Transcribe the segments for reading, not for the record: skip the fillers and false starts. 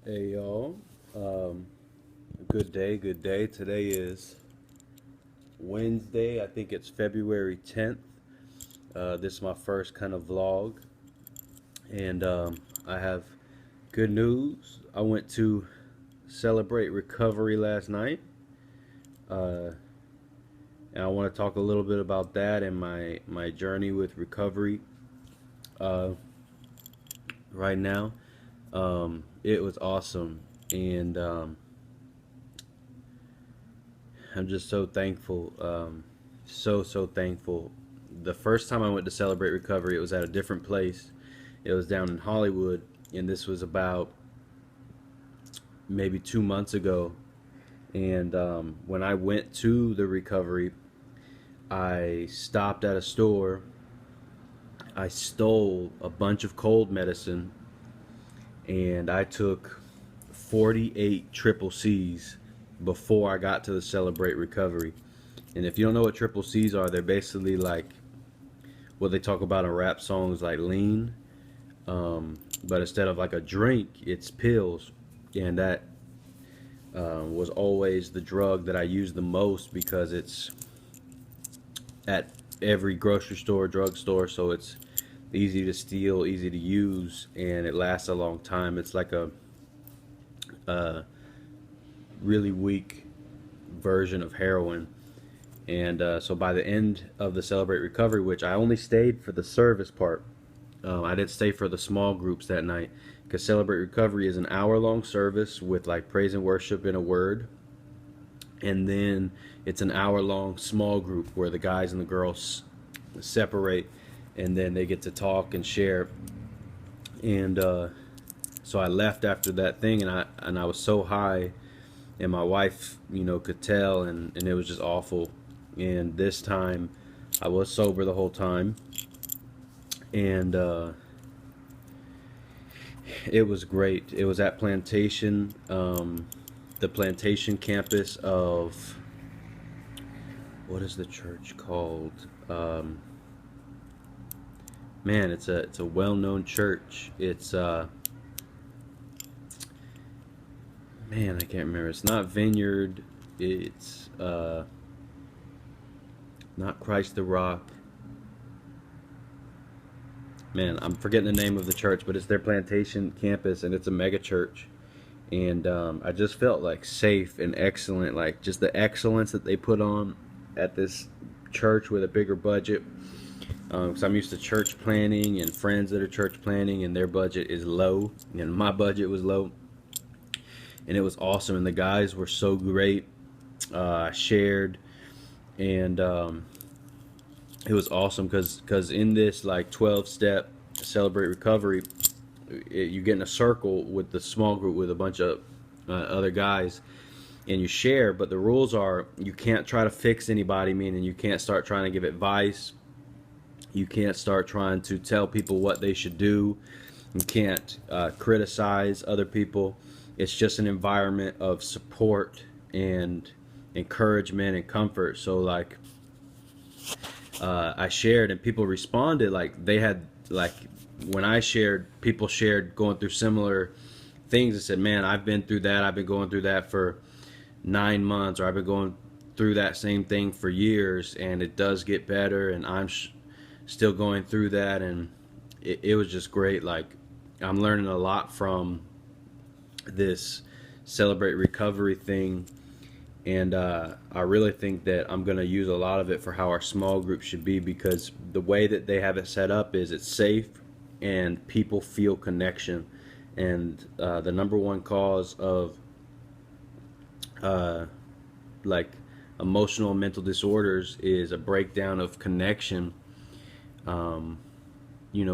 Hey y'all, good day, good day. Today is Wednesday. I think it's February 10th. This is my first kind of vlog, and I have good news. I went to celebrate recovery last night, uh, and I want to talk a little bit about that and my journey with recovery uh, right now. It was awesome, and I'm just so thankful. So thankful. The first time I went to celebrate recovery, it was at a different place. It was down in Hollywood, and this was about maybe 2 months ago. And when I went to the recovery, I stopped at a store. I stole a bunch of cold medicine, and I took 48 triple C's before I got to the celebrate recovery. And if you don't know what triple C's are, they're basically like what they talk about in rap songs, like lean. But instead of like a drink, it's pills. And that was always the drug that I used the most because it's at every grocery store, drugstore, so it's easy to steal, easy to use, and it lasts a long time. It's like a really weak version of heroin. And so by the end of the Celebrate Recovery, which I only stayed for the service part, I didn't stay for the small groups that night because Celebrate Recovery is an hour-long service with like praise and worship and a word. And then it's an hour-long small group where the guys and the girls separate and then they get to talk and share. And so I left after that thing, and I was so high, and my wife, could tell, and it was just awful. And this time, I was sober the whole time, and it was great. It was at Plantation, the Plantation campus of, what is the church called? Man, it's a well-known church. It's man, I can't remember. It's not Vineyard. It's not Christ the Rock. Man, I'm forgetting the name of the church, but it's their Plantation campus, and it's a mega church. And I just felt like safe and excellent, like just the excellence that they put on at this church with a bigger budget. Because I'm used to church planning and friends that are church planning, and their budget is low, and my budget was low. And it was awesome, and the guys were so great. Shared, and it was awesome because in this like 12-step celebrate recovery, you get in a circle with the small group with a bunch of other guys, and you share. But the rules are you can't try to fix anybody, meaning you can't start trying to give advice. You can't start trying to tell people what they should do. You can't criticize other people. It's just an environment of support and encouragement and comfort. So like I shared, and people responded like they had, like when I shared, people shared going through similar things and said, man, I've been through that. I've been going through that for 9 months, or I've been going through that same thing for years, and it does get better, and I'm still going through that. And it was just great. Like I'm learning a lot from this celebrate recovery thing, and I really think that I'm going to use a lot of it for how our small group should be, because the way that they have it set up is it's safe and people feel connection. And the number one cause of like emotional and mental disorders is a breakdown of connection,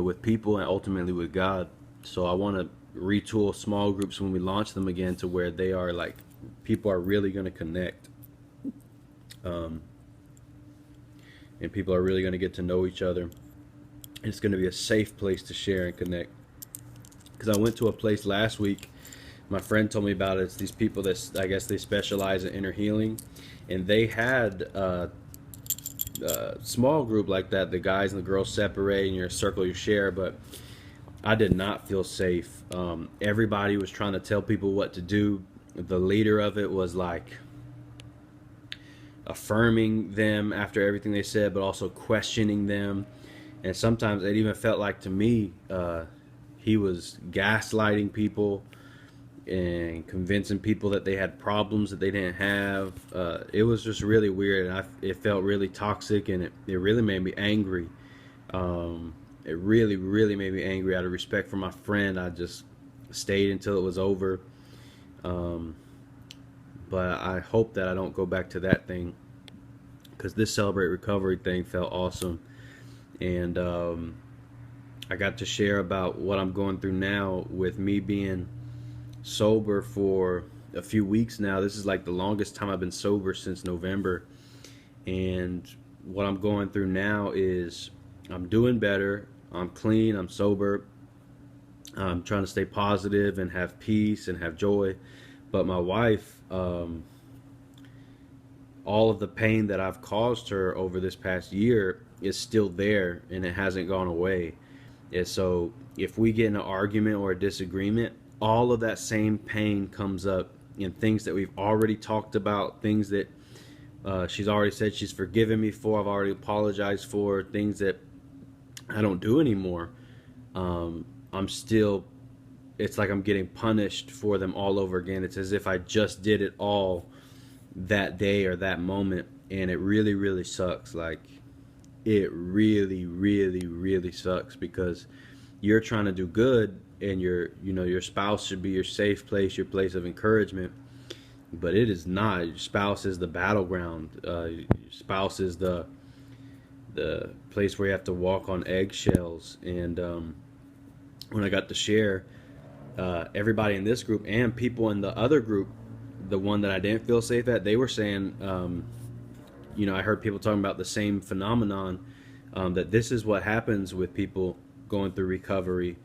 with people and ultimately with God. So I want to retool small groups when we launch them again to where they are like people are really going to connect, and people are really going to get to know each other. It's going to be a safe place to share and connect. Because I went to a place last week, my friend told me about it. It's these people that I guess they specialize in inner healing, and they had a small group like that. The guys and the girls separate, and you're a circle, you share. But I did not feel safe. Everybody was trying to tell people what to do. The leader of it was like affirming them after everything they said, but also questioning them. And sometimes it even felt like to me he was gaslighting people and convincing people that they had problems that they didn't have. It was just really weird, and it felt really toxic, and it really made me angry. It really, really made me angry. Out of respect for my friend, I just stayed until it was over. Um, but I hope that I don't go back to that thing, because this Celebrate Recovery thing felt awesome. And I got to share about what I'm going through now with me being sober for a few weeks now. This is like the longest time I've been sober, since November. And what I'm going through now is I'm doing better. I'm clean. I'm sober. I'm trying to stay positive and have peace and have joy. But my wife, all of the pain that I've caused her over this past year is still there, and it hasn't gone away. And so if we get in an argument or a disagreement, all of that same pain comes up in things that we've already talked about, things that she's already said she's forgiven me for, I've already apologized for, things that I don't do anymore. I'm still, it's like I'm getting punished for them all over again. It's as if I just did it all that day or that moment, and it really, really sucks. Like, it really, really, really sucks, because you're trying to do good, and your spouse should be your safe place, your place of encouragement, but it is not. Your spouse is the battleground. Your spouse is the place where you have to walk on eggshells. And when I got to share, everybody in this group and people in the other group, the one that I didn't feel safe at, they were saying, I heard people talking about the same phenomenon, that this is what happens with people going through recovery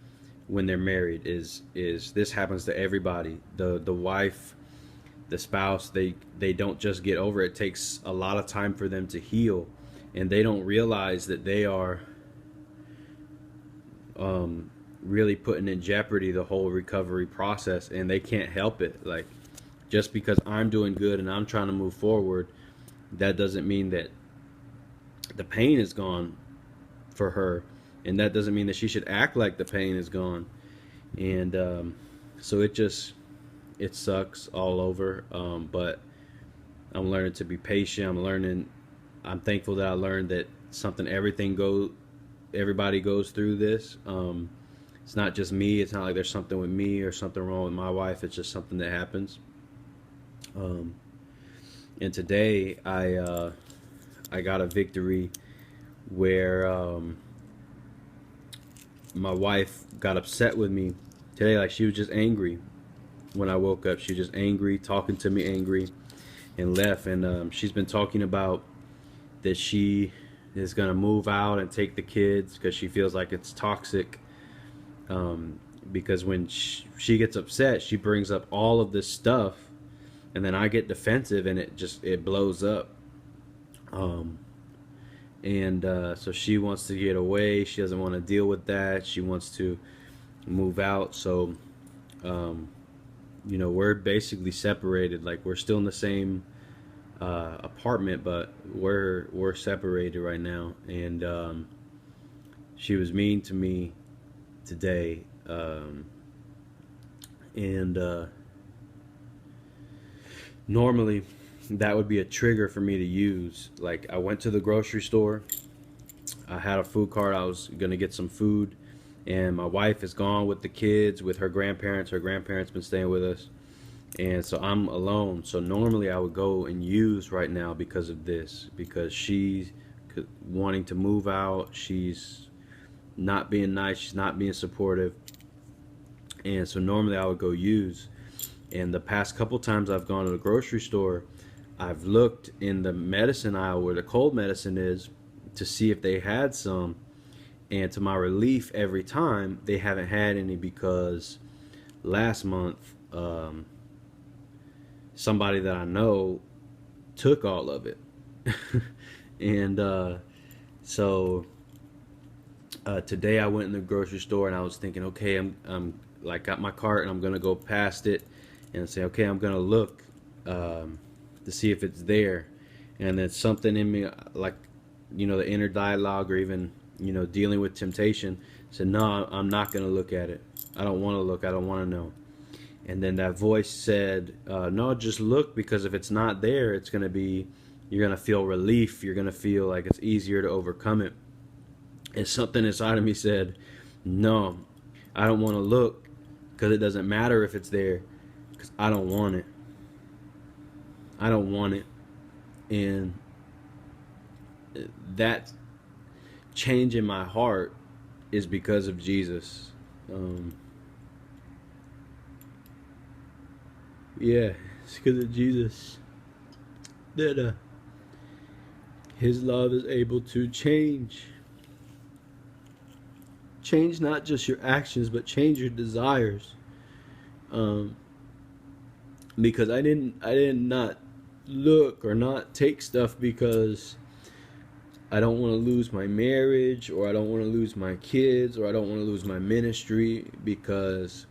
when they're married. Is this happens to everybody. The wife, the spouse, they don't just get over it. It takes a lot of time for them to heal, and they don't realize that they are really putting in jeopardy the whole recovery process, and they can't help it. Like, just because I'm doing good and I'm trying to move forward, that doesn't mean that the pain is gone for her, and that doesn't mean that she should act like the pain is gone. And so it sucks all over, but I'm learning to be patient. I'm thankful that I learned that everybody goes through this. It's not just me. It's not like there's something with me or something wrong with my wife. It's just something that happens. And today I got a victory where my wife got upset with me today. Like, she was just angry when I woke up. She was just angry, talking to me angry, and left. And she's been talking about that she is going to move out and take the kids because she feels like it's toxic. Because when she gets upset, she brings up all of this stuff, and then I get defensive, and it blows up. So she wants to get away. She doesn't want to deal with that. She wants to move out. So we're basically separated. Like, we're still in the same apartment, but we're separated right now. And she was mean to me today, normally that would be a trigger for me to use. Like, I went to the grocery store, I had a food cart, I was gonna get some food, and my wife is gone with the kids, with her grandparents. Her grandparents been staying with us, and so I'm alone. So normally I would go and use right now because of this, because she's wanting to move out. She's not being nice. She's not being supportive. And so normally I would go use. And the past couple times I've gone to the grocery store, I've looked in the medicine aisle where the cold medicine is to see if they had some. And to my relief, every time they haven't had any, because last month somebody that I know took all of it. And so Today I went in the grocery store and I was thinking, okay, I'm like got my cart and I'm gonna go past it and say, okay, I'm gonna look to see if it's there, and then something in me, like, the inner dialogue, or even dealing with temptation, said, no, I'm not gonna look at it. I don't want to look. I don't want to know. And then that voice said, no, just look, because if it's not there, you're gonna feel relief. You're gonna feel like it's easier to overcome it. And something inside of me said, no, I don't want to look, because it doesn't matter if it's there, because I don't want it. I don't want it. And that change in my heart is because of Jesus. Yeah, it's because of Jesus that His love is able to change not just your actions, but change your desires. Because I did not look or not take stuff because I don't want to lose my marriage, or I don't want to lose my kids, or I don't want to lose my ministry, because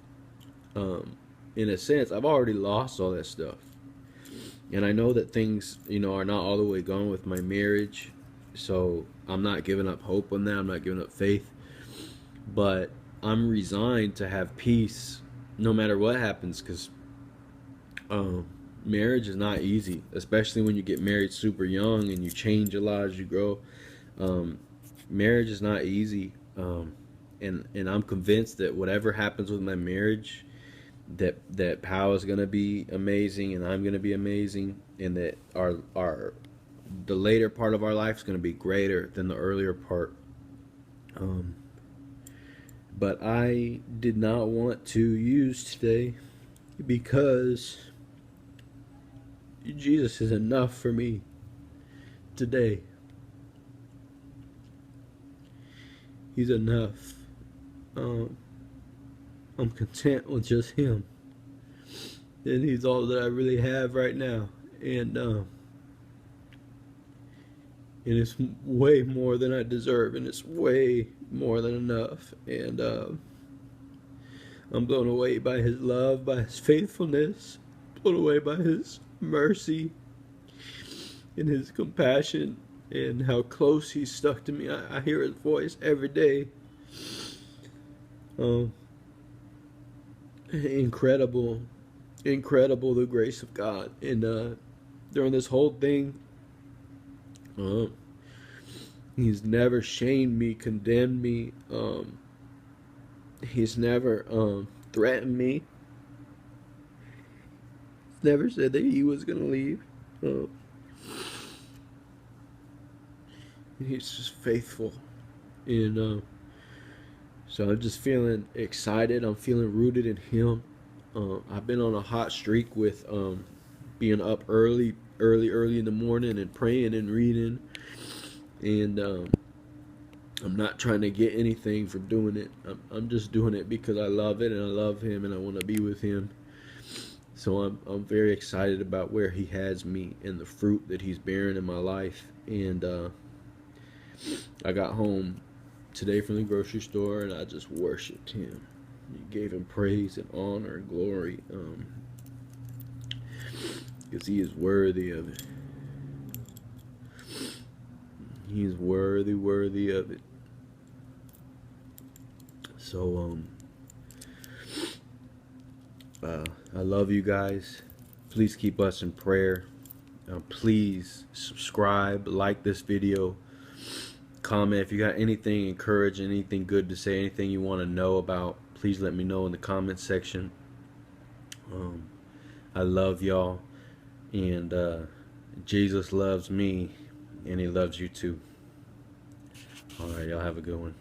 in a sense I've already lost all that stuff. And I know that things, are not all the way gone with my marriage, so I'm not giving up hope on that. I'm not giving up faith. But I'm resigned to have peace no matter what happens, because marriage is not easy, especially when you get married super young and you change a lot as you grow. Marriage is not easy, and I'm convinced that whatever happens with my marriage, that Pal is gonna be amazing, and I'm gonna be amazing, and that the later part of our life is gonna be greater than the earlier part. But I did not want to use today, because Jesus is enough for me today. He's enough. I'm content with just Him, and He's all that I really have right now. And it's way more than I deserve, and it's way more than enough. And I'm blown away by His love, by His faithfulness, blown away by His mercy and His compassion, and how close He's stuck to me. I hear His voice every day. Incredible the grace of God. And during this whole thing, He's never shamed me, condemned me. He's never threatened me. He's never said that He was gonna leave. And He's just faithful. And so I'm just feeling excited. I'm feeling rooted in Him. I've been on a hot streak with being up early in the morning and praying and reading. And I'm not trying to get anything from doing it. I'm just doing it because I love it, and I love Him, and I want to be with Him. So I'm very excited about where He has me and the fruit that He's bearing in my life. And I got home today from the grocery store, and I just worshiped Him. Gave Him praise and honor and glory, because He is worthy of it. He is worthy of it. So I love you guys. Please keep us in prayer. Please subscribe, like this video, comment if you got anything encouraging, anything good to say, anything you want to know about. Please let me know in the comment section. I love y'all, and Jesus loves me, and He loves you too. Alright, y'all have a good one.